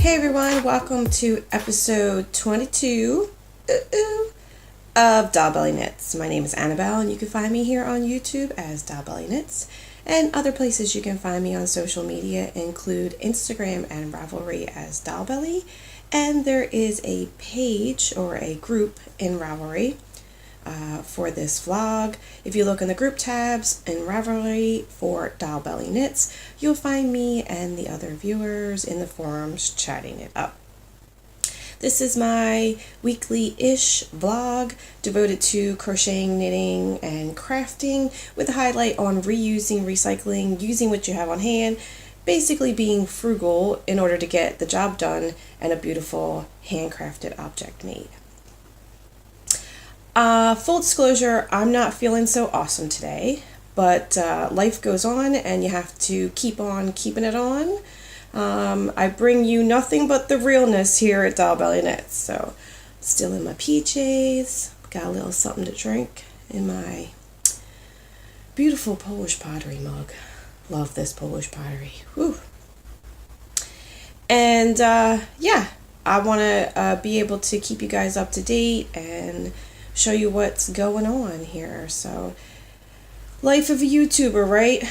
Hey everyone, welcome to episode 22 of Doll Belly Knits. My name is Annabelle and you can find me here on YouTube as Doll Belly Knits, and other places you can find me on social media include Instagram and Ravelry as Doll Belly, and there is a page or a group in Ravelry for this vlog. If you look in the group tabs in Ravelry for Doll Belly Knits, you'll find me and the other viewers in the forums chatting it up. This is my weekly-ish vlog devoted to crocheting, knitting, and crafting, with a highlight on reusing, recycling, using what you have on hand, basically being frugal in order to get the job done and a beautiful handcrafted object made. Full disclosure, I'm not feeling so awesome today, but life goes on and you have to keep on keeping it on. I bring you nothing but the realness here at Doll Belly Knits. So, still in my PJs, got a little something to drink in my beautiful Polish pottery mug. Love this Polish pottery. Whew. And yeah, I want to be able to keep you guys up to date and show you what's going on here. So, life of a YouTuber, right?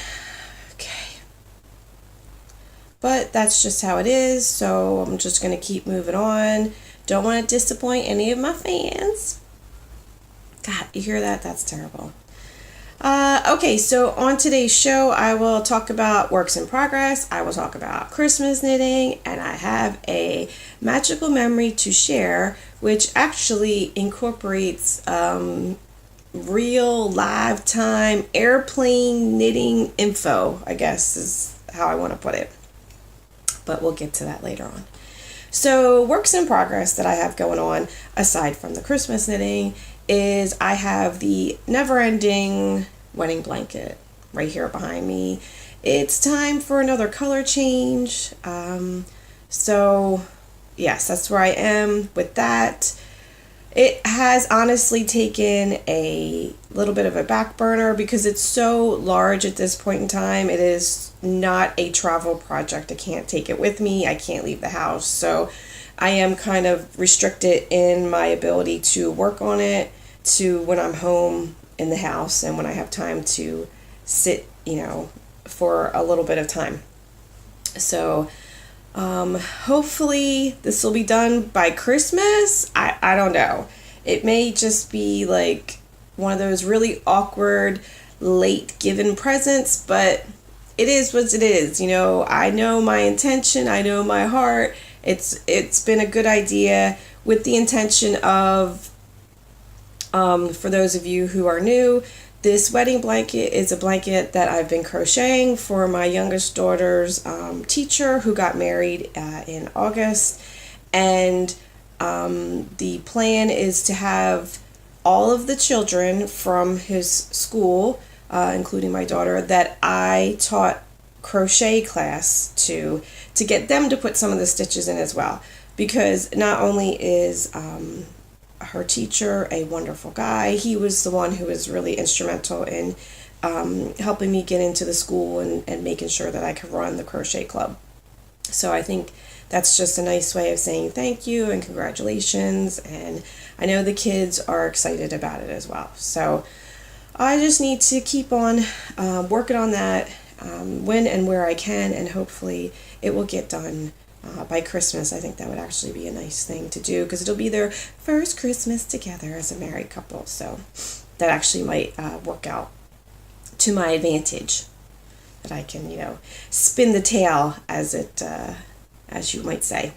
Okay. But that's just how it is, so I'm just going to keep moving on. Don't want to disappoint any of my fans. God, you hear that? That's terrible. Okay, so on today's show, I will talk about works in progress, I will talk about Christmas knitting, and I have a magical memory to share, which actually incorporates real live time airplane knitting info, I guess is how I want to put it. But we'll get to that later on. So works in progress that I have going on, aside from the Christmas knitting, is I have the never-ending wedding blanket right here behind me. It's time for another color change. So yes, that's where I am with that. It has honestly taken a little bit of a back burner because it's so large at this point in time. It is not a travel project. I can't take it with me. I can't leave the house. So I am kind of restricted in my ability to work on it to when I'm home in the house and when I have time to sit, for a little bit of time. So hopefully this will be done by Christmas. I don't know. It may just be like one of those really awkward late given presents, but it is what it is. I know my intention. I know my heart. It's been a good idea with the intention of, for those of you who are new, this wedding blanket is a blanket that I've been crocheting for my youngest daughter's teacher who got married in August. And the plan is to have all of the children from his school, including my daughter, that I taught crochet class to get them to put some of the stitches in as well. Because not only is her teacher a wonderful guy, he was the one who was really instrumental in helping me get into the school and making sure that I could run the crochet club. So I think that's just a nice way of saying thank you and congratulations, and I know the kids are excited about it as well. So I just need to keep on working on that when and where I can, and hopefully it will get done by Christmas. I think that would actually be a nice thing to do because it'll be their first Christmas together as a married couple. So that actually might work out to my advantage, that I can, spin the tail as you might say.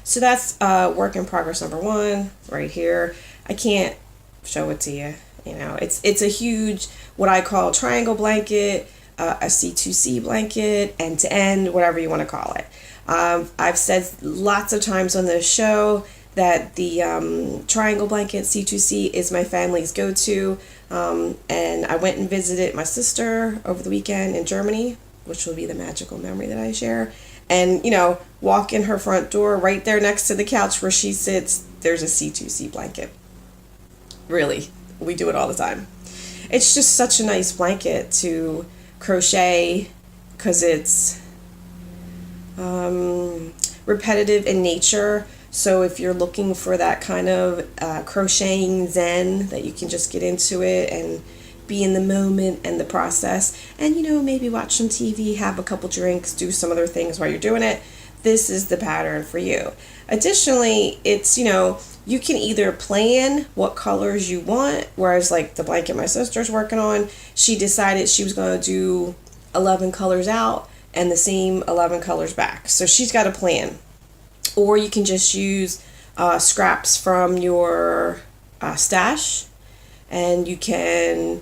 So that's work in progress number one right here. I can't show it to you. It's a huge, what I call triangle blanket, a C2C blanket, end to end, whatever you want to call it. I've said lots of times on this show that the triangle blanket C2C is my family's go-to, and I went and visited my sister over the weekend in Germany, which will be the magical memory that I share, and walk in her front door, right there next to the couch where she sits, there's a C2C blanket. Really, we do it all the time. It's just such a nice blanket to crochet because it's repetitive in nature. So if you're looking for that kind of crocheting zen, that you can just get into it and be in the moment and the process, and maybe watch some TV, have a couple drinks, do some other things while you're doing it, this is the pattern for you. Additionally, it's you can either plan what colors you want, whereas like the blanket my sister's working on, she decided she was going to do 11 colors out and the same 11 colors back. So she's got a plan. Or you can just use scraps from your stash, and you can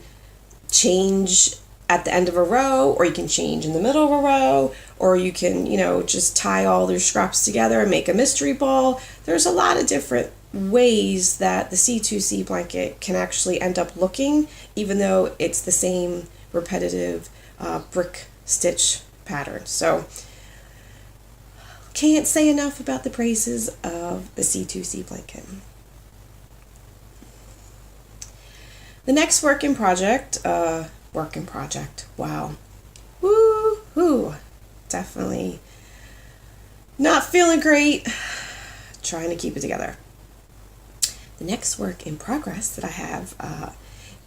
change at the end of a row, or you can change in the middle of a row, or you can, just tie all their scraps together and make a mystery ball. There's a lot of different ways that the C2C blanket can actually end up looking, even though it's the same repetitive brick stitch pattern. So can't say enough about the praises of the C2C blanket. The next work in project, wow, woo-hoo, definitely not feeling great, trying to keep it together. The next work in progress that I have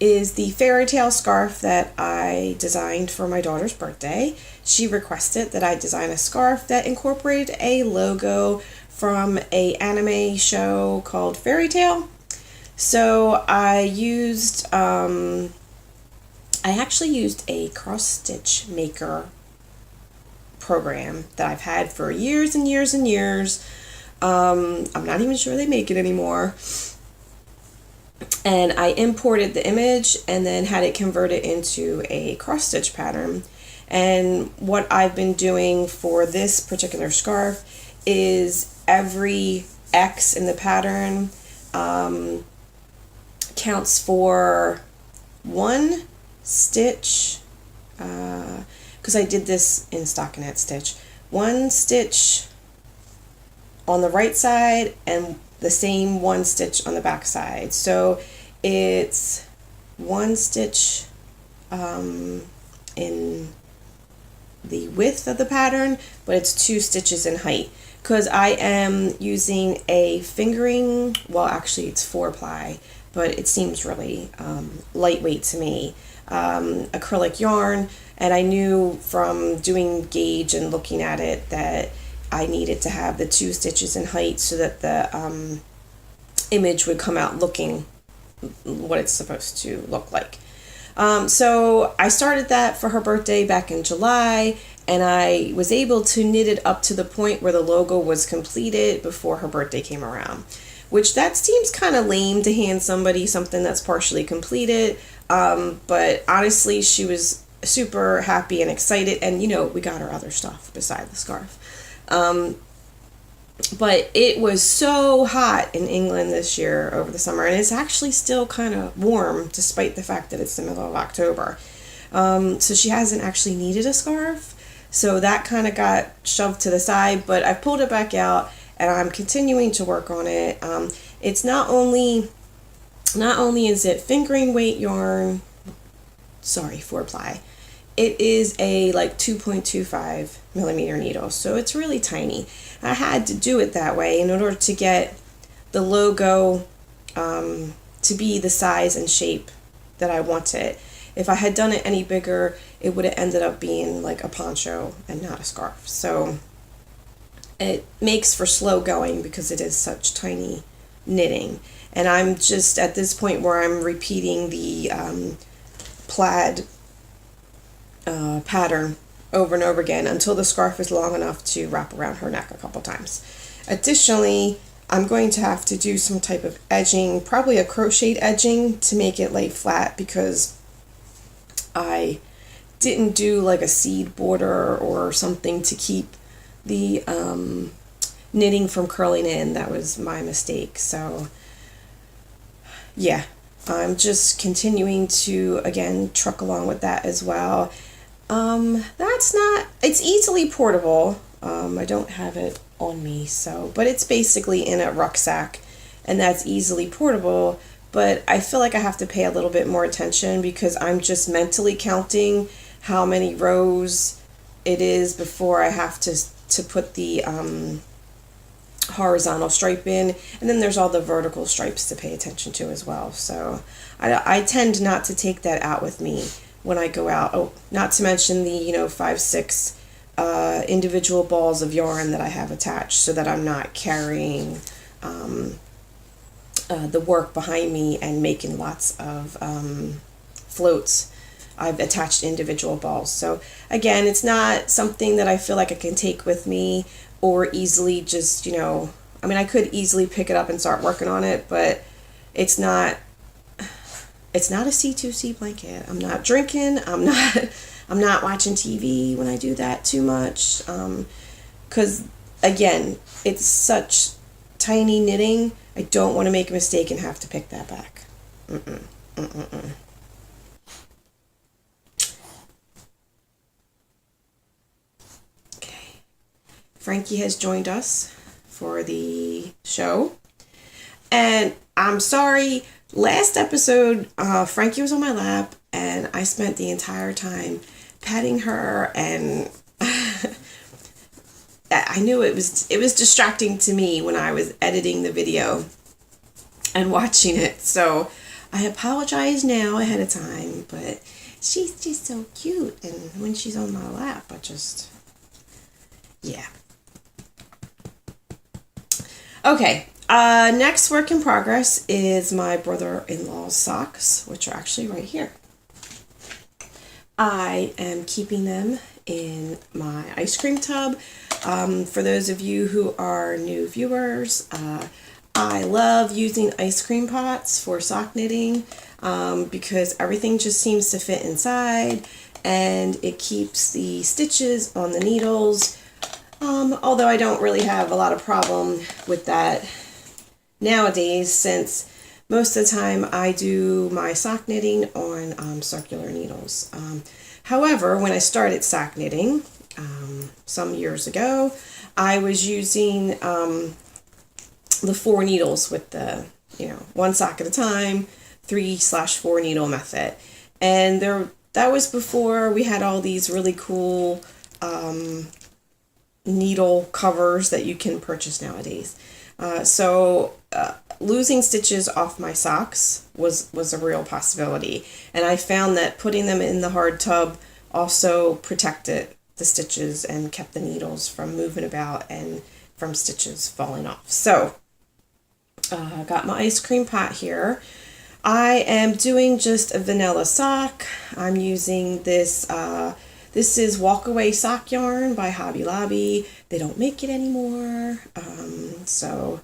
is the fairy tale scarf that I designed for my daughter's birthday. She requested that I design a scarf that incorporated a logo from an anime show called Fairy Tale. So I actually used a cross stitch maker program that I've had for years and years and years. I'm not even sure they make it anymore. And I imported the image and then had it converted into a cross stitch pattern. And what I've been doing for this particular scarf is every X in the pattern counts for one stitch, because I did this in stockinette stitch, one stitch on the right side and the same one stitch on the back side. So it's one stitch in the width of the pattern, but it's 2 stitches in height, because I am using a fingering, well actually it's 4-ply, but it seems really lightweight to me, acrylic yarn, and I knew from doing gauge and looking at it that I needed to have the 2 stitches in height so that the image would come out looking what it's supposed to look like. So I started that for her birthday back in July, and I was able to knit it up to the point where the logo was completed before her birthday came around, which that seems kind of lame to hand somebody something that's partially completed, but honestly she was super happy and excited, and we got her other stuff beside the scarf. But it was so hot in England this year over the summer, and it's actually still kind of warm despite the fact that it's the middle of October. So she hasn't actually needed a scarf, so that kind of got shoved to the side, but I've pulled it back out and I'm continuing to work on it. It's not only is it fingering weight yarn, 4-ply, it is a like 2.25 millimeter needle, so it's really tiny. I had to do it that way in order to get the logo to be the size and shape that I wanted. If I had done it any bigger, it would have ended up being like a poncho and not a scarf. So it makes for slow going because it is such tiny knitting. And I'm just at this point where I'm repeating the plaid pattern over and over again until the scarf is long enough to wrap around her neck a couple times. Additionally, I'm going to have to do some type of edging, probably a crocheted edging, to make it lay flat, because I didn't do like a seed border or something to keep the knitting from curling in. That was my mistake. So yeah, I'm just continuing to, again, truck along with that as well. It's easily portable. I don't have it on me, but it's basically in a rucksack, and that's easily portable. But I feel like I have to pay a little bit more attention because I'm just mentally counting how many rows it is before I have to put the horizontal striping, and then there's all the vertical stripes to pay attention to as well. So I tend not to take that out with me when I go out. Oh, not to mention the 5-6 individual balls of yarn that I have attached, so that I'm not carrying the work behind me and making lots of floats. I've attached individual balls. So again, it's not something that I feel like I can take with me or easily just, I could easily pick it up and start working on it, but it's not a C2C blanket. I'm not drinking. I'm not watching TV when I do that too much. 'Cause again, it's such tiny knitting. I don't want to make a mistake and have to pick that back. Okay. Frankie has joined us for the show. And I'm sorry, last episode, Frankie was on my lap and I spent the entire time petting her, and I knew it was distracting to me when I was editing the video and watching it. So I apologize now ahead of time, but she's just so cute, and when she's on my lap, yeah. Okay, next work in progress is my brother-in-law's socks, which are actually right here. I am keeping them in my ice cream tub. For those of you who are new viewers, I love using ice cream pots for sock knitting because everything just seems to fit inside, and it keeps the stitches on the needles. Although I don't really have a lot of problem with that nowadays, since most of the time I do my sock knitting on circular needles. However, when I started sock knitting some years ago, I was using the 4 needles with the, one sock at a time, 3/4 needle method. And that was before we had all these really cool needle covers that you can purchase nowadays. So losing stitches off my socks was a real possibility. And I found that putting them in the hard tub also protected the stitches and kept the needles from moving about and from stitches falling off. So I got my ice cream pot here. I am doing just a vanilla sock. I'm using this is Walkaway sock yarn by Hobby Lobby. They don't make it anymore. So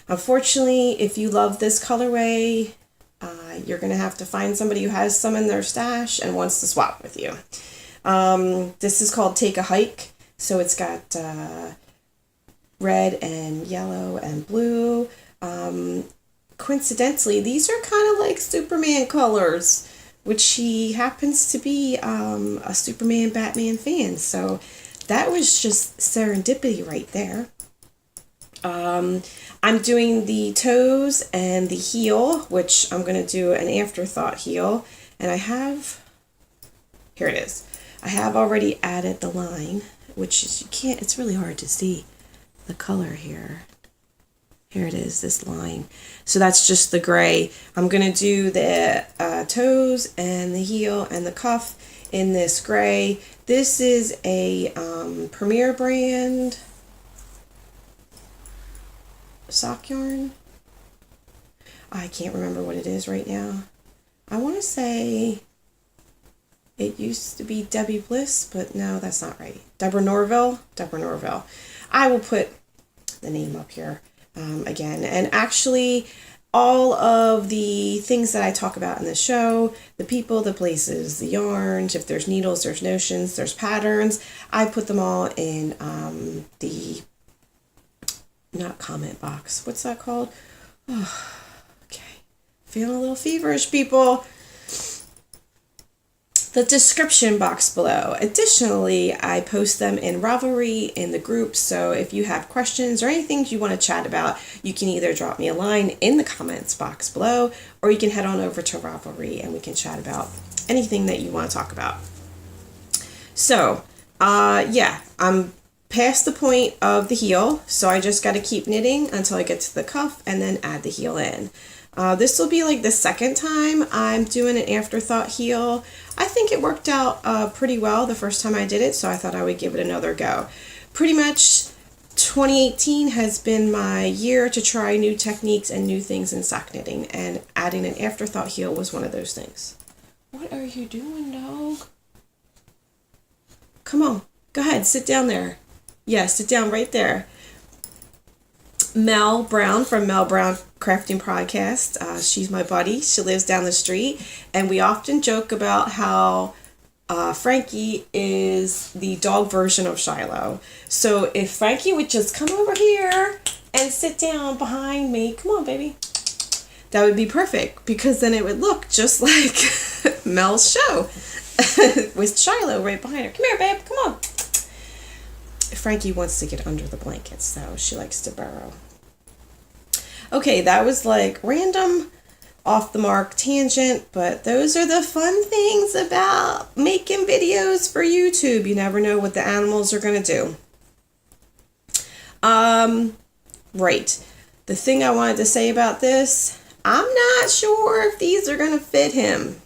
unfortunately, if you love this colorway, you're going to have to find somebody who has some in their stash and wants to swap with you. This is called Take a Hike. So it's got red and yellow and blue. Coincidentally, these are kind of like Superman colors, which he happens to be a Superman Batman fan. So that was just serendipity right there. I'm doing the toes and the heel, which I'm going to do an afterthought heel. And here it is. I have already added the line, which is, it's really hard to see the color here. Here it is, this line. So that's just the gray. I'm going to do the toes and the heel and the cuff in this gray. This is a Premier brand sock yarn. I can't remember what it is right now. I want to say it used to be Debbie Bliss, but no, that's not right. Deborah Norville. I will put the name up here again. And actually, all of the things that I talk about in the show, the people, the places, the yarns, if there's needles, there's notions, there's patterns, I put them all in the, not comment box, what's that called? Oh, okay, feeling a little feverish, people. The description box below. Additionally, I post them in Ravelry in the group, so if you have questions or anything you want to chat about, you can either drop me a line in the comments box below, or you can head on over to Ravelry and we can chat about anything that you want to talk about. So, yeah, I'm past the point of the heel, so I just got to keep knitting until I get to the cuff and then add the heel in. This will be like the second time I'm doing an afterthought heel. I think it worked out pretty well the first time I did it, so I thought I would give it another go. Pretty much 2018 has been my year to try new techniques and new things in sock knitting, and adding an afterthought heel was one of those things. What are you doing, dog? Come on, go ahead, sit down there. Yeah, sit down right there. Mel Brown from Mel Brown Crafting Podcast. She's my buddy. She lives down the street, and we often joke about how Frankie is the dog version of Shiloh. So if Frankie would just come over here and sit down behind me, come on, baby, that would be perfect, because then it would look just like Mel's show with Shiloh right behind her. Come here, babe, come on. Frankie wants to get under the blankets, so she likes to burrow. Okay, that was like random, off the mark tangent, but those are the fun things about making videos for YouTube. You never know what the animals are going to do. Right. The thing I wanted to say about this, I'm not sure if these are going to fit him.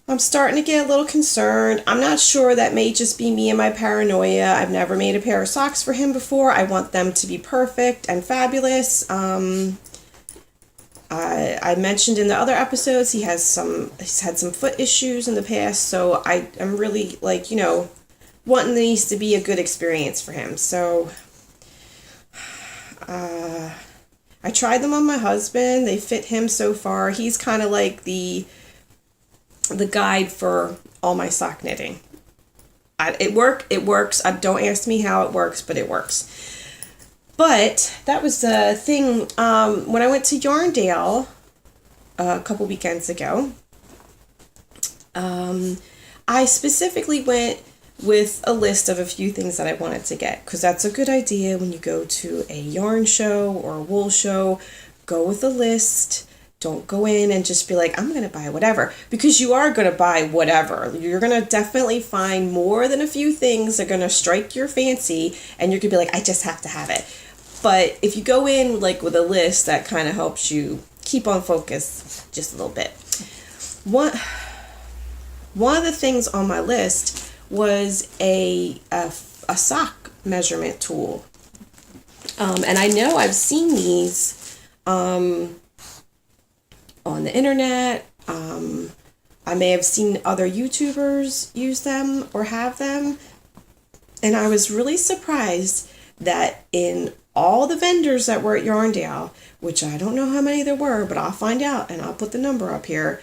I'm starting to get a little concerned. I'm not sure. That may just be me and my paranoia. I've never made a pair of socks for him before. I want them to be perfect and fabulous. I mentioned in the other episodes he's had some foot issues in the past, so I'm really wanting these to be a good experience for him. So I tried them on my husband. They fit him so far. He's kind of like the guide for all my sock knitting. It works. Don't ask me how it works, but it works. But that was the thing. When I went to Yarndale a couple weekends ago, I specifically went with a list of a few things that I wanted to get, because that's a good idea when you go to a yarn show or a wool show. Go with a list. Don't go in and just be like, I'm going to buy whatever, because you are going to buy whatever. You're going to definitely find more than a few things that are going to strike your fancy, and you're going to be like, I just have to have it. But if you go in with a list, that kind of helps you keep on focus just a little bit. One of the things on my list was a sock measurement tool. And I know I've seen these on the internet. I may have seen other YouTubers use them or have them. And I was really surprised that in all the vendors that were at Yarndale, which I don't know how many there were, but I'll find out and I'll put the number up here,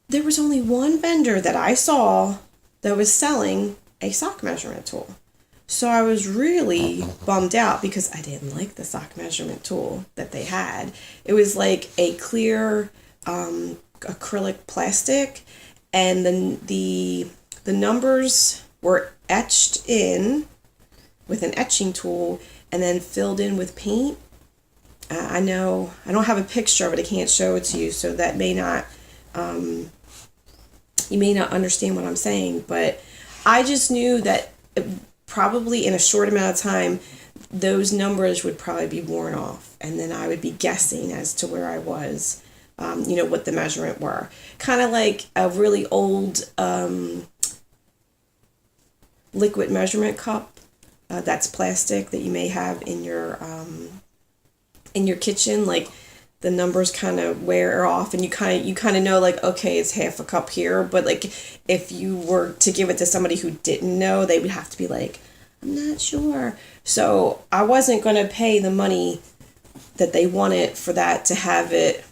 there was only one vendor that I saw that was selling a sock measurement tool. So I was really bummed out because I didn't like the sock measurement tool that they had. It was like a clear acrylic plastic, and then the numbers were etched in with an etching tool and then filled in with paint. I know I don't have a picture of it. I can't show it to you, so that may not you may not understand what I'm saying, but I just knew that probably in a short amount of time, those numbers would probably be worn off, and then I would be guessing as to where I was, what the measurement were. Kind of like a really old liquid measurement cup that's plastic that you may have in your kitchen. Like the numbers kind of wear off, and you kind of know, like, okay, it's half a cup here. But like if you were to give it to somebody who didn't know, they would have to be like, I'm not sure. So I wasn't going to pay the money that they wanted for that to have it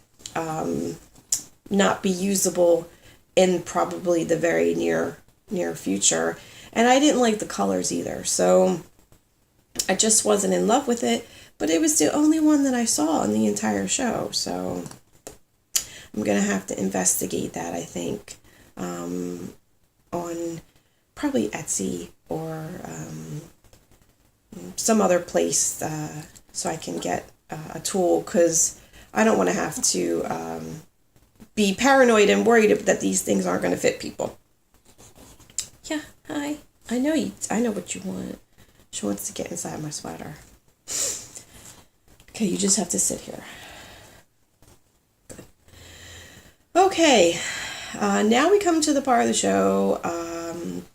not be usable in probably the very near future. And I didn't like the colors either. So I just wasn't in love with it. But it was the only one that I saw in the entire show. So I'm going to have to investigate that, I think, on probably Etsy or some other place so I can get a tool, because I don't want to have to be paranoid and worried that these things aren't going to fit people. Yeah, hi. I know what you want. She wants to get inside my sweater. Okay, you just have to sit here. Good. Okay, now we come to the part of the show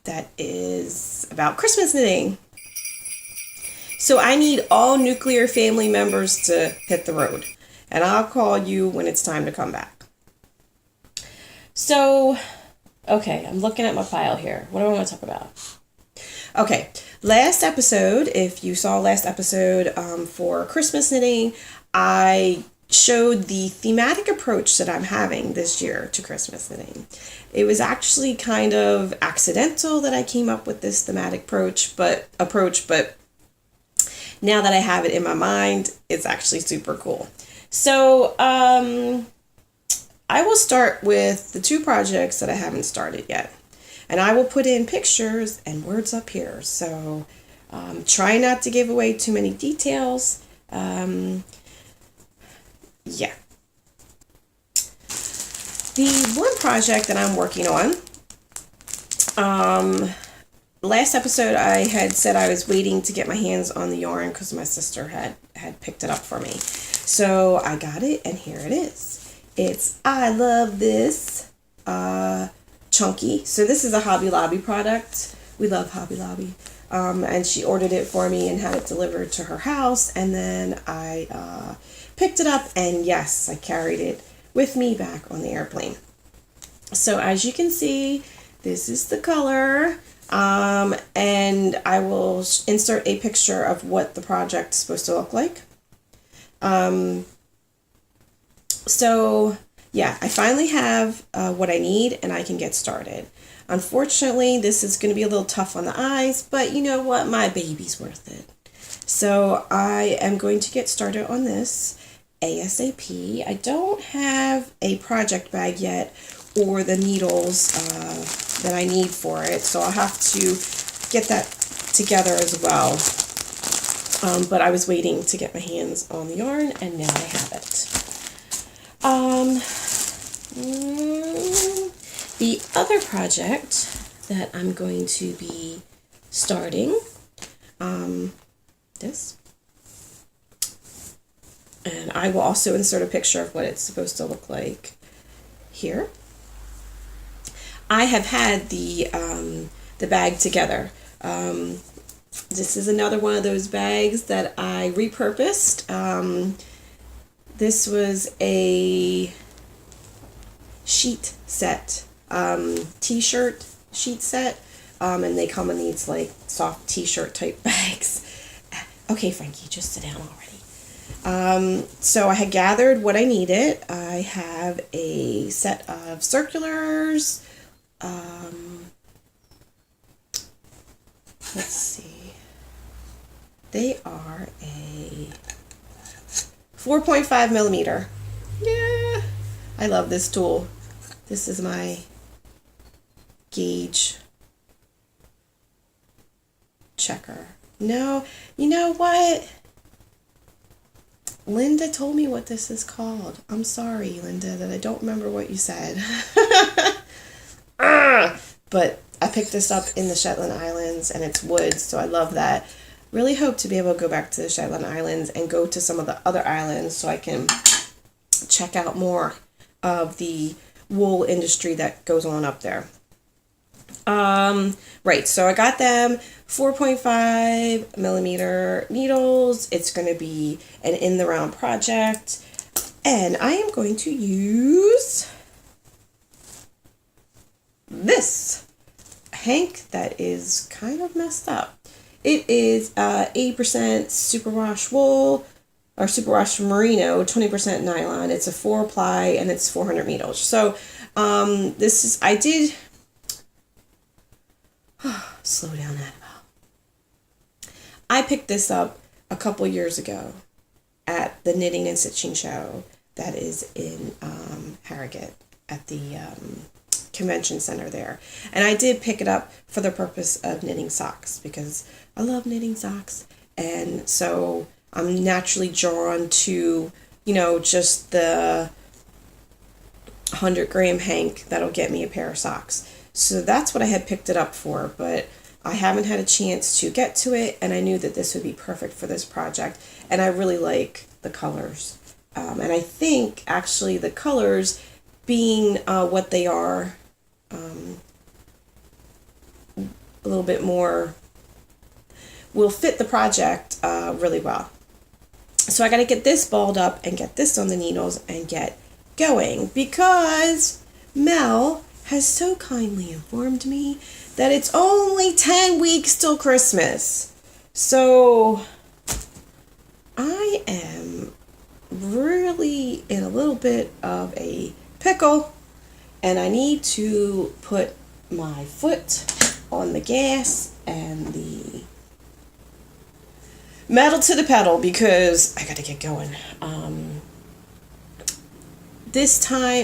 that is about Christmas knitting. So I need all nuclear family members to hit the road, and I'll call you when it's time to come back. So, okay, I'm looking at my file here. What do I want to talk about? Okay, last episode, if you saw last episode for Christmas knitting, I showed the thematic approach that I'm having this year to Christmas knitting. It was actually kind of accidental that I came up with this thematic approach, but now that I have it in my mind, it's actually super cool. So I will start with the two projects that I haven't started yet. And I will put in pictures and words up here. So try not to give away too many details. Yeah. The one project that I'm working on, last episode I had said I was waiting to get my hands on the yarn because my sister had picked it up for me. So I got it, and here it is. It's I Love This Chunky. So this is a Hobby Lobby product. We love Hobby Lobby. And she ordered it for me and had it delivered to her house. And then I picked it up, and yes, I carried it with me back on the airplane. So as you can see, this is the color. And I will insert a picture of what the project is supposed to look like. So yeah, I finally have what I need, and I can get started. Unfortunately, this is going to be a little tough on the eyes, but you know what? My baby's worth it. So I am going to get started on this ASAP. I don't have a project bag yet or the needles that I need for it, so I'll have to get that together as well. But I was waiting to get my hands on the yarn, and now I have it. The other project that I'm going to be starting, this, and I will also insert a picture of what it's supposed to look like here. I have had the bag together. This is another one of those bags that I repurposed. This was a sheet set, t-shirt sheet set, and they come in these like soft t-shirt type bags. Okay, Frankie, just sit down already. So I had gathered what I needed. I have a set of circulars. Let's see. They are a 4.5 millimeter. Yeah, I love this tool. This is my gauge checker. No, you know what? Linda told me what this is called. I'm sorry, Linda, that I don't remember what you said. But I picked this up in the Shetland Islands, and it's wood, so I love that. Really hope to be able to go back to the Shetland Islands and go to some of the other islands so I can check out more of the wool industry that goes on up there. Right, so I got them 4.5 millimeter needles. It's going to be an in the round project, and I am going to use this hank that is kind of messed up. It is 80% superwash wool, or superwash merino, 20% nylon. It's a 4-ply, and it's 400 meters. So this is, I did, slow down, Annabelle. I picked this up a couple years ago at the Knitting and Stitching Show that is in Harrogate at the convention center there. And I did pick it up for the purpose of knitting socks because I love knitting socks. And so I'm naturally drawn to, you know, just the 100 gram hank that'll get me a pair of socks. So that's what I had picked it up for. But I haven't had a chance to get to it, and I knew that this would be perfect for this project. And I really like the colors. And I think actually the colors being what they are, a little bit more, will fit the project really well. So I got to get this balled up and get this on the needles and get going, because Mel has so kindly informed me that it's only 10 weeks till Christmas. So I am really in a little bit of a pickle, and I need to put my foot on the gas and the metal to the pedal, because I got to get going.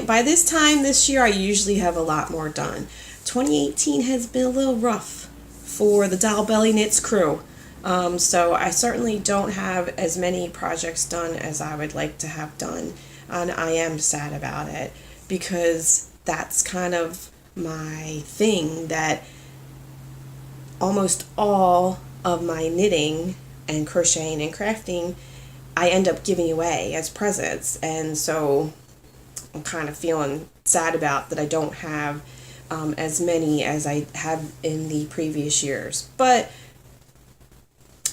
By this time this year, I usually have a lot more done. 2018 has been a little rough for the Doll Belly Knits crew. So I certainly don't have as many projects done as I would like to have done. And I am sad about it, because that's kind of my thing, that almost all of my knitting and crocheting and crafting I end up giving away as presents. And so I'm kind of feeling sad about that I don't have as many as I have in the previous years. But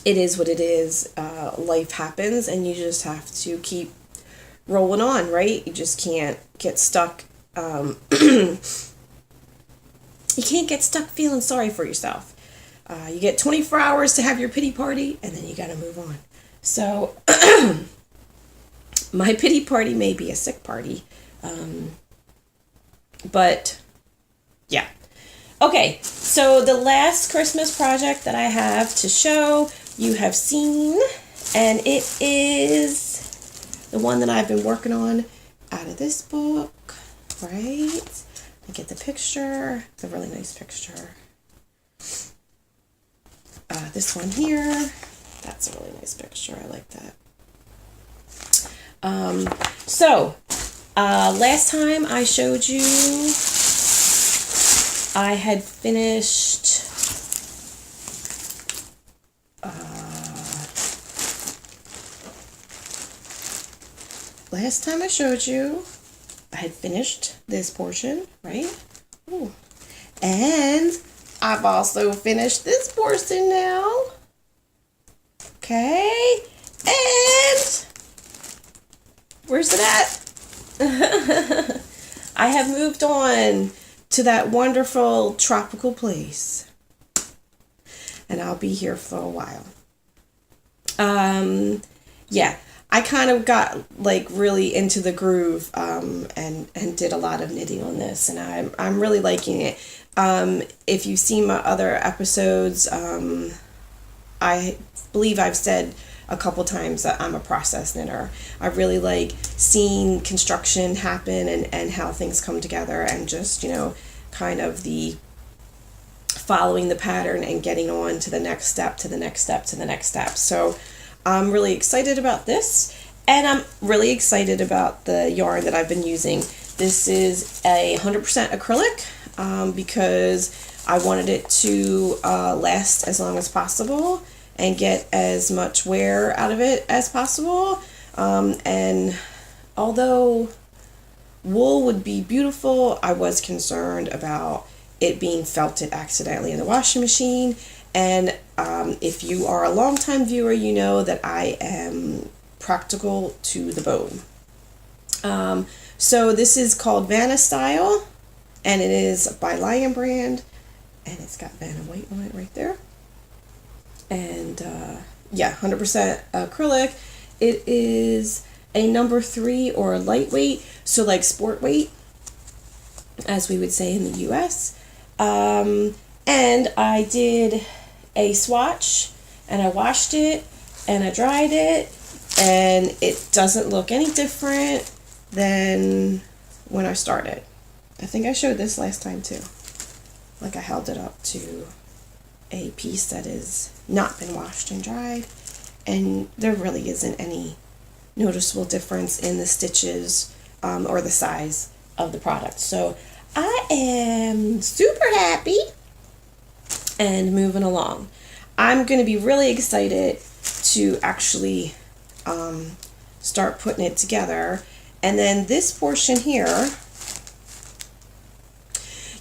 it is what it is. Life happens, and you just have to keep rolling on, right? You just can't get stuck. You can't get stuck feeling sorry for yourself. You get 24 hours to have your pity party, and then you got to move on. So my pity party may be a sick party. But yeah. Okay, so the last Christmas project that I have to show, you have seen, and it is the one that I've been working on out of this book, right? I get the picture. It's a really nice picture. This one here, that's a really nice picture. I like that. Last time I showed you, I had finished this portion, right? Ooh. And I've also finished this portion now. Okay. And where's it at? I have moved on to that wonderful tropical place, and I'll be here for a while. Yeah, I kind of got like really into the groove, and did a lot of knitting on this, and I'm really liking it. If you've seen my other episodes, I believe I've said a couple times that I'm a process knitter. I really like seeing construction happen and how things come together, and just, kind of the following the pattern and getting on to the next step, to the next step, to the next step. So I'm really excited about this, and I'm really excited about the yarn that I've been using. This is a 100% acrylic, because I wanted it to last as long as possible and get as much wear out of it as possible. And although wool would be beautiful, I was concerned about it being felted accidentally in the washing machine. And if you are a longtime viewer, you know that I am practical to the bone. So this is called Vanna Style, and it is by Lion Brand, and it's got Vanna White on it right there. And 100% acrylic. It is a number 3 or lightweight, so like sport weight, as we would say in the US. And I did a swatch, and I washed it, and I dried it, and it doesn't look any different than when I started. I think I showed this last time too. Like, I held it up to a piece that has not been washed and dried, and there really isn't any noticeable difference in the stitches or the size of the product. So I am super happy. and moving along. I'm going to be really excited to actually start putting it together. And then this portion here,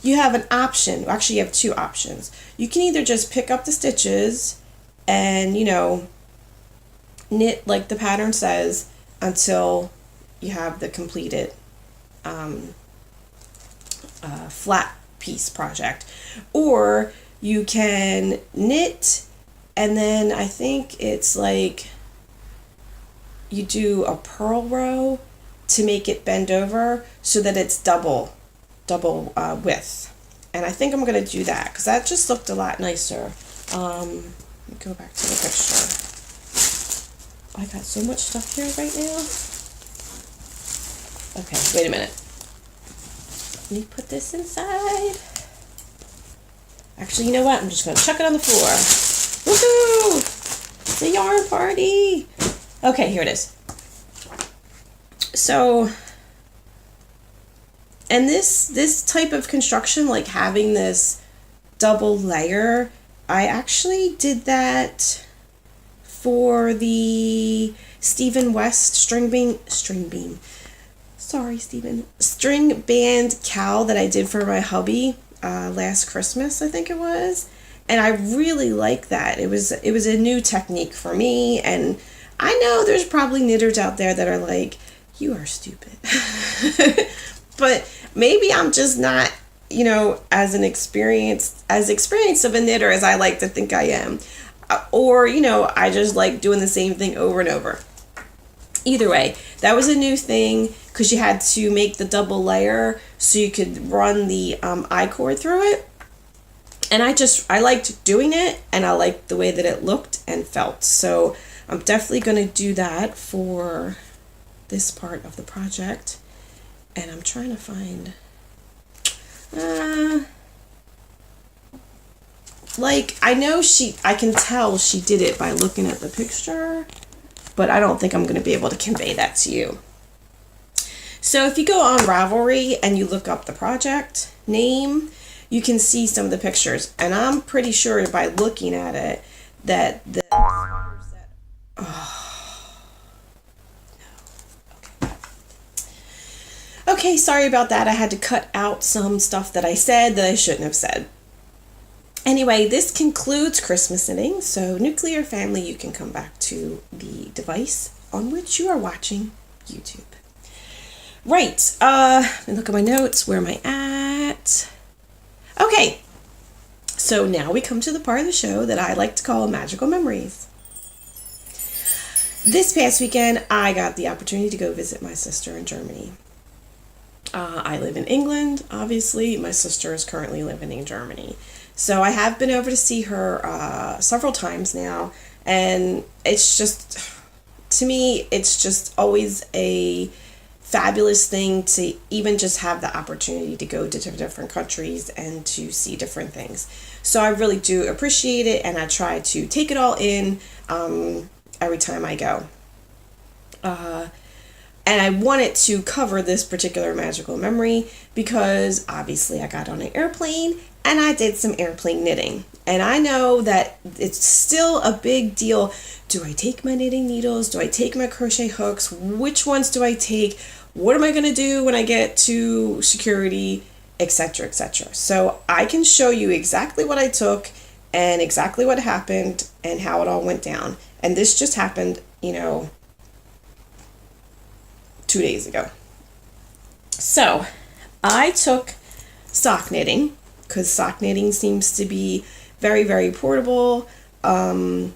you have an option. Actually, you have two options. You can either just pick up the stitches and, you know, knit like the pattern says until you have the completed flat piece project. Or you can knit and then I think it's like you do a purl row to make it bend over so that it's double width. And I think I'm going to do that because that just looked a lot nicer. Let me go back to the picture. I got so much stuff here right now. Okay, wait a minute. Let me put this inside. Actually, you know what? I'm just going to chuck it on the floor. Woohoo! It's a yarn party. Okay, here it is. So, and this type of construction, like having this double layer, I actually did that for the Stephen West string band cowl that I did for my hubby last Christmas, I think it was. And I really like that. It was a new technique for me, and I know there's probably knitters out there that are like, you are stupid. But maybe I'm just not, you know, as experienced of a knitter as I like to think I am. Or, you know, I just like doing the same thing over and over. Either way, that was a new thing because you had to make the double layer so you could run the I-cord through it. And I liked doing it, and I liked the way that it looked and felt. So I'm definitely going to do that for this part of the project. And I'm trying to find, like, I can tell she did it by looking at the picture, but I don't think I'm going to be able to convey that to you. So if you go on Ravelry and you look up the project name, you can see some of the pictures. And I'm pretty sure by looking at it that the... Okay, sorry about that. I had to cut out some stuff that I said that I shouldn't have said. Anyway, this concludes Christmas knitting. So nuclear family, you can come back to the device on which you are watching YouTube. Right, let me look at my notes. Where am I at? Okay, so now we come to the part of the show that I like to call Magical Memories. This past weekend, I got the opportunity to go visit my sister in Germany. I live in England, obviously. My sister is currently living in Germany. So I have been over to see her several times now. And it's just, to me, it's just always a fabulous thing to even just have the opportunity to go to different countries and to see different things. So I really do appreciate it, and I try to take it all in every time I go. And I wanted to cover this particular magical memory because obviously I got on an airplane and I did some airplane knitting. And I know that it's still a big deal. Do I take my knitting needles? Do I take my crochet hooks? Which ones do I take? What am I going to do when I get to security, etc., etc. So I can show you exactly what I took and exactly what happened and how it all went down. And this just happened, 2 days ago. So I took sock knitting because sock knitting seems to be very, very portable. And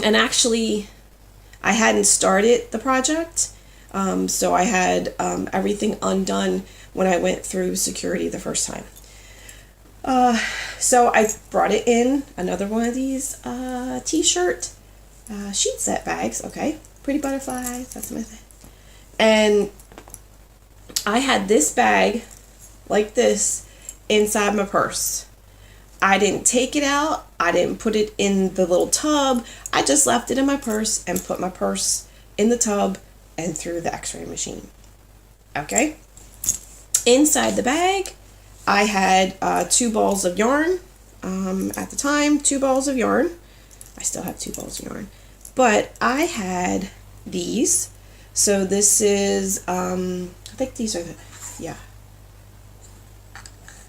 actually, I hadn't started the project. So I had everything undone when I went through security the first time. So I brought it in, another one of these t-shirt sheet set bags. Okay, pretty butterflies, that's my thing. And I had this bag like this inside my purse. I didn't take it out. I didn't put it in the little tub. I just left it in my purse and put my purse in the tub and through the x-ray machine. Okay. Inside the bag, I had 2 balls of yarn. at the time 2 balls of yarn. I still have 2 balls of yarn, but I had these. So this is, I think these are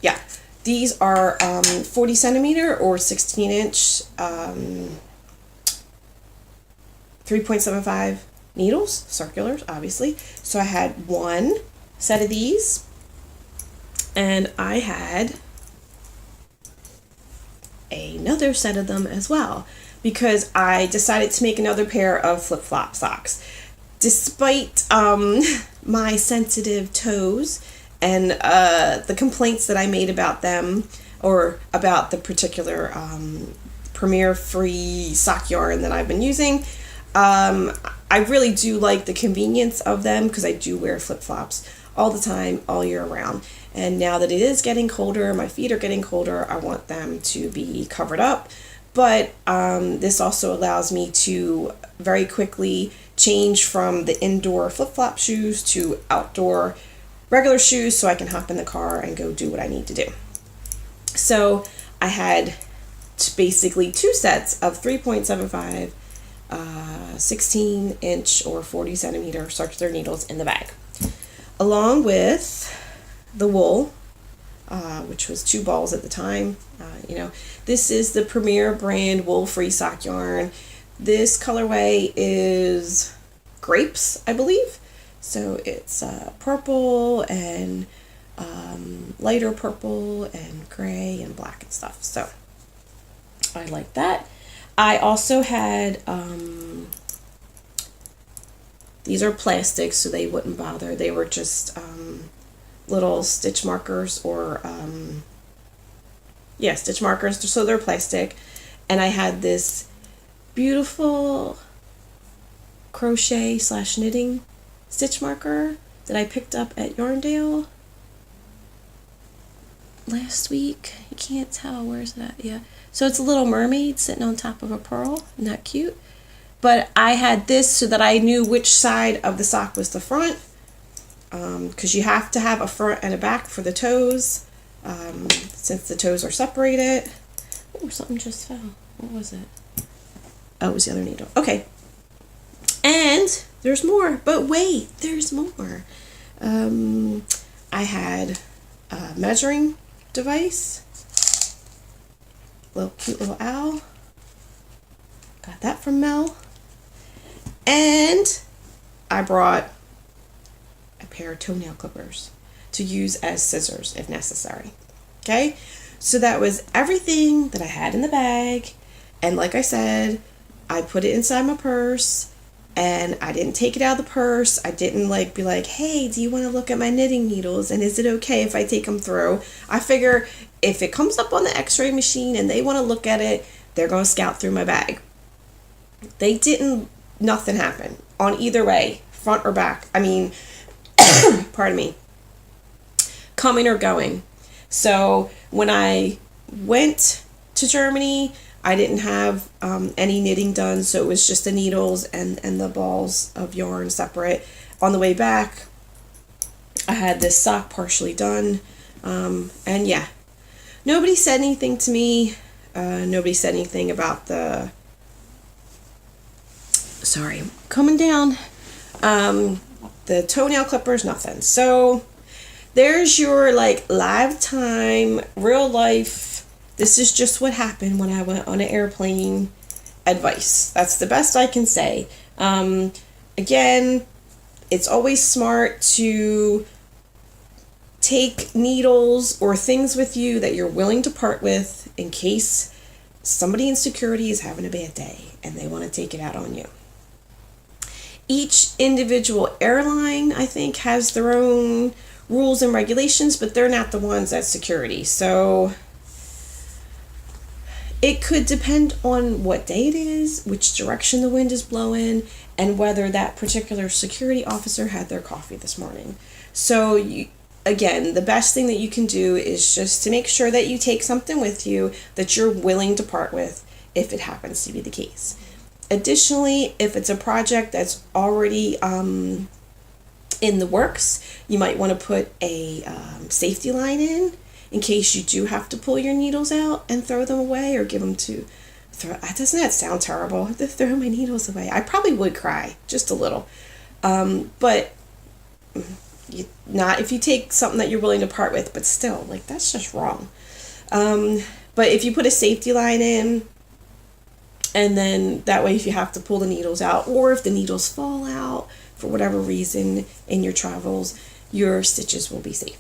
yeah, these are 40 centimeter or 16 inch 3.75 needles, circulars, obviously. So I had one set of these, and I had another set of them as well, because I decided to make another pair of flip-flop socks. Despite my sensitive toes and the complaints that I made about them, or about the particular Premier Free sock yarn that I've been using, I really do like the convenience of them, because I do wear flip-flops all the time, all year round. And now that it is getting colder, my feet are getting colder, I want them to be covered up. But this also allows me to very quickly change from the indoor flip-flop shoes to outdoor regular shoes, so I can hop in the car and go do what I need to do. So I had basically 2 sets of 3.75 16 inch or 40 centimeter circular needles in the bag, along with the wool, which was 2 balls at the time. This is the Premier brand wool free sock yarn. This colorway is grapes, I believe. So it's purple and lighter purple and gray and black and stuff. So I like that. I also had, these are plastic, so they wouldn't bother. They were just little stitch markers, or stitch markers, so they're plastic. And I had this beautiful crochet / knitting stitch marker that I picked up at Yarndale last week. You can't tell, where's that? Yeah. So it's a little mermaid sitting on top of a pearl. Isn't that cute? But I had this so that I knew which side of the sock was the front, because you have to have a front and a back for the toes, since the toes are separated. Oh, something just fell. What was it? Oh, it was the other needle. Okay. And there's more, but wait, there's more. I had a measuring device, cute little owl. Got that from Mel. And I brought a pair of toenail clippers to use as scissors if necessary. Okay, so that was everything that I had in the bag. And like I said, I put it inside my purse, and I didn't take it out of the purse. I didn't be like, hey, do you want to look at my knitting needles, and is it okay if I take them through? I figure if it comes up on the x-ray machine and they want to look at it, they're going to scout through my bag. They didn't. Nothing happened on either way, front or back. I mean, pardon me, coming or going. So when I went to Germany, I didn't have any knitting done, so it was just the needles and the balls of yarn separate. On the way back, I had this sock partially done, and yeah, nobody said anything to me. Nobody said anything about the, sorry, coming down, the toenail clippers, nothing. So there's your live time, real life, this is just what happened when I went on an airplane advice. That's the best I can say. Again, it's always smart to take needles or things with you that you're willing to part with in case somebody in security is having a bad day and they want to take it out on you. Each individual airline, I think, has their own rules and regulations, but they're not the ones at security. So it could depend on what day it is, which direction the wind is blowing, and whether that particular security officer had their coffee this morning. So again, the best thing that you can do is just to make sure that you take something with you that you're willing to part with if it happens to be the case. Additionally, if it's a project that's already in the works, you might want to put a safety line in in case you do have to pull your needles out and throw them away or give them to throw. Doesn't that sound terrible? I have to throw my needles away. I probably would cry just a little. But not if you take something that you're willing to part with, but still, like, that's just wrong. But if you put a safety line in, and then that way if you have to pull the needles out, or if the needles fall out for whatever reason in your travels, your stitches will be safe.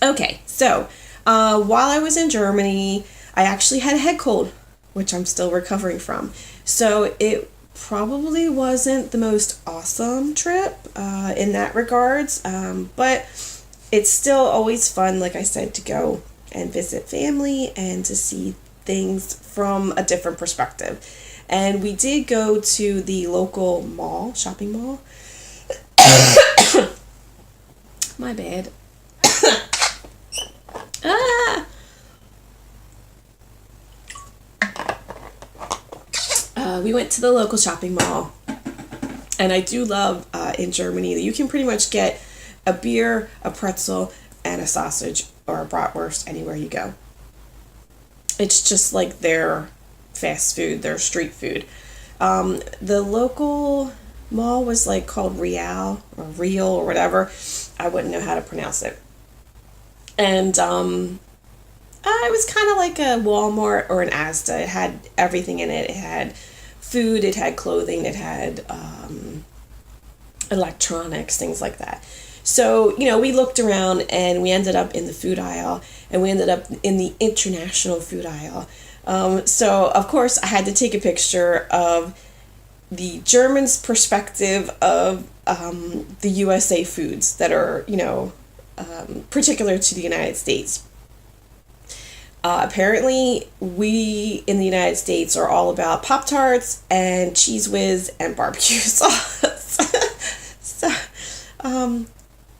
Okay, so while I was in Germany, I actually had a head cold, which I'm still recovering from. So it probably wasn't the most awesome trip in that regards, but it's still always fun, like I said, to go and visit family and to see things from a different perspective. And we did go to the local mall, shopping mall. My bad. We went to the local shopping mall, and I do love in Germany that you can pretty much get a beer, a pretzel, and a sausage or a bratwurst anywhere you go. It's just like their fast food, their street food. The local mall was like called Real or whatever. I wouldn't know how to pronounce it. And it was kind of like a Walmart or an Asda. It had everything in it. It had food, it had clothing, it had electronics, things like that. So, we looked around and we ended up in the food aisle, and we ended up in the international food aisle. So, of course, I had to take a picture of the Germans' perspective of the USA foods that are, particular to the United States. Apparently, we in the United States are all about Pop-Tarts and Cheese Whiz and barbecue sauce. So,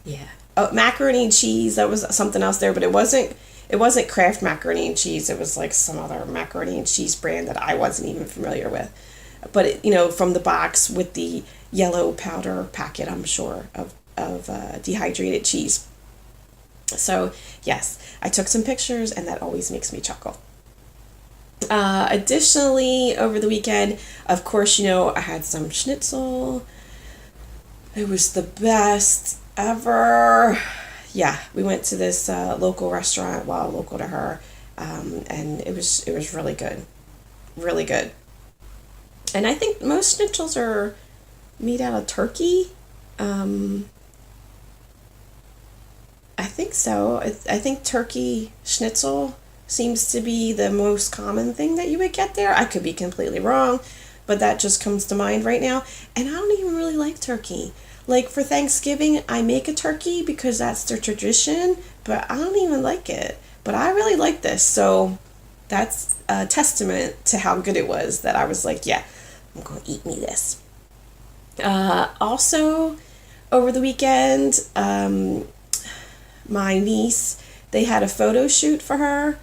yeah. Oh, macaroni and cheese, that was something else there, but it wasn't Kraft macaroni and cheese. It was like some other macaroni and cheese brand that I wasn't even familiar with. But, from the box with the yellow powder packet, I'm sure, of dehydrated cheese. So, yes, I took some pictures, and that always makes me chuckle. Additionally, over the weekend, of course, I had some Schnitzel. It was the best ever. Yeah, we went to this local restaurant, local to her, and it was really good. Really good. And I think most Schnitzels are made out of turkey. I think so. I think turkey Schnitzel seems to be the most common thing that you would get there. I could be completely wrong, but that just comes to mind right now. And I don't even really like turkey. Like for Thanksgiving, I make a turkey because that's their tradition, but I don't even like it. But I really like this, so that's a testament to how good it was that I was like, yeah, I'm going to eat me this. Also, over the weekend, my niece, they had a photo shoot for her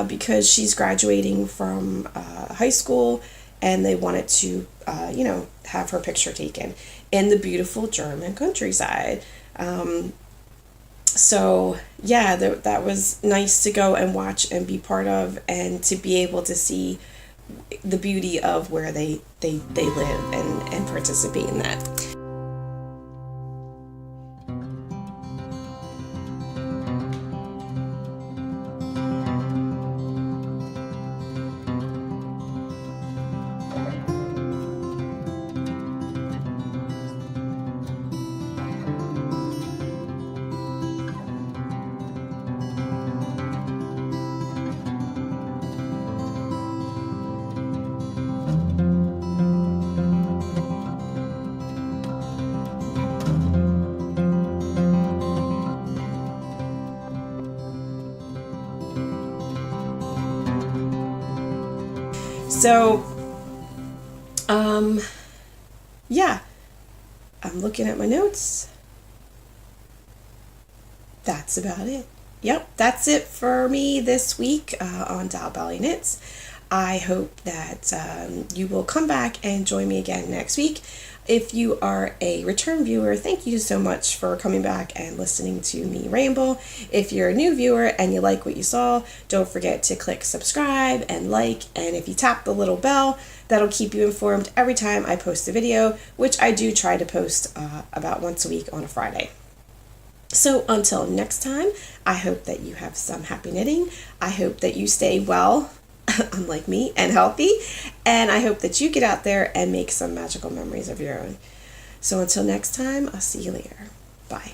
because she's graduating from high school, and they wanted to, have her picture taken in the beautiful German countryside. So, yeah, that was nice to go and watch and be part of, and to be able to see the beauty of where they live and participate in that. So, yeah, I'm looking at my notes. That's about it. Yep, that's it for me this week on Doll Belly Knits. I hope that you will come back and join me again next week. If you are a return viewer, thank you so much for coming back and listening to me ramble. If you're a new viewer and you like what you saw, don't forget to click subscribe and like, and if you tap the little bell, that'll keep you informed every time I post a video, which I do try to post about once a week on a Friday. So until next time, I hope that you have some happy knitting. I hope that you stay well, unlike me, and healthy. And I hope that you get out there and make some magical memories of your own. So until next time, I'll see you later. Bye.